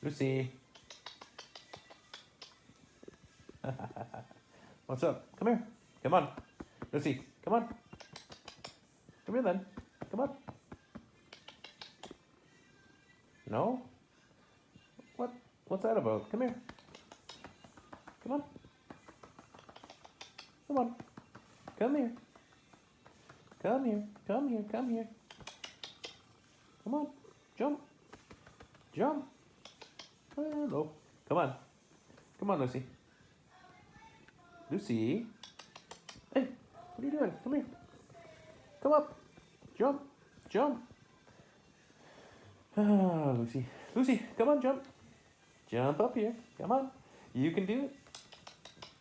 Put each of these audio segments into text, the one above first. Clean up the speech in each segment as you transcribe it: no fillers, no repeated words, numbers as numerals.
Lucy. What's up? Come here. Come on. Lucy, come on. Come here then. Come on. No? What? What's that about? Come here. Come on. Come on. Come here. Come here. Come here. Come here. Come on. Jump. Jump. Hello. Come on. Come on, Lucy. Lucy. Hey, what are you doing? Come here. Come up. Jump. Jump. Ah, Lucy. Lucy, come on, jump. Jump up here. Come on. You can do it.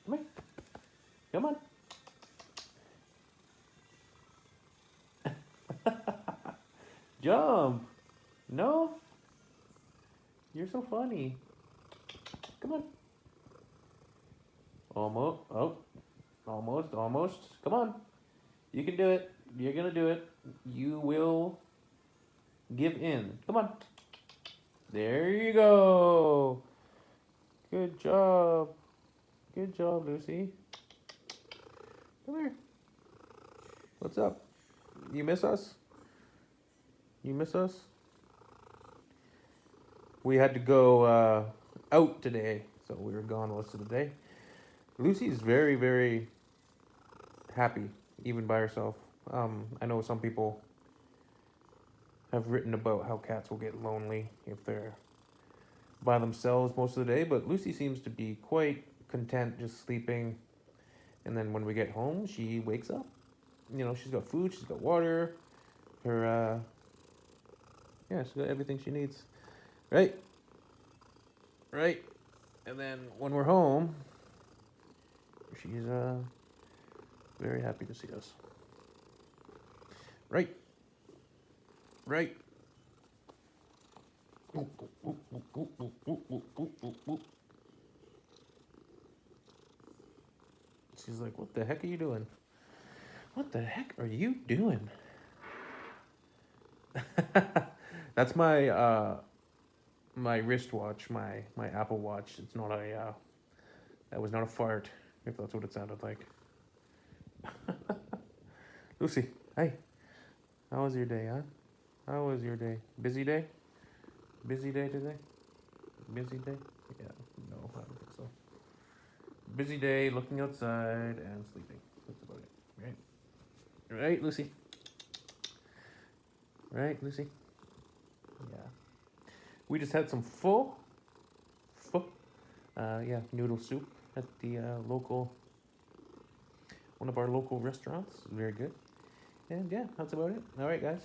Come here. Come on. Jump. No? You're so funny. Come on. Almost. Oh. Almost. Almost. Come on. You can do it. You're gonna do it. You will give in. Come on. There you go. Good job. Good job, Lucy. Come here. What's up? You miss us? You miss us? We had to go out today, so we were gone most of the day. Lucy's very, very happy, even by herself. I know some people have written about how cats will get lonely if they're by themselves most of the day, but Lucy seems to be quite content just sleeping. And then when we get home, she wakes up. You know, she's got food, she's got water, her, yeah, she's got everything she needs. Right? Right? And then when we're home, she's, very happy to see us. Right? Right? She's like, what the heck are you doing? What the heck are you doing? That's my my wristwatch, my Apple Watch. It's not a that was not a fart, if that's what it sounded like. Lucy, hey, how was your day, huh? How was your day? Busy day? Busy day today? Busy day? Yeah, no, I don't think so. Busy day, looking outside and sleeping. That's about it, right? Right, Lucy? Right, Lucy? Yeah. We just had some yeah, noodle soup at the local, one of our local restaurants. Very good. And yeah, that's about it. All right, guys.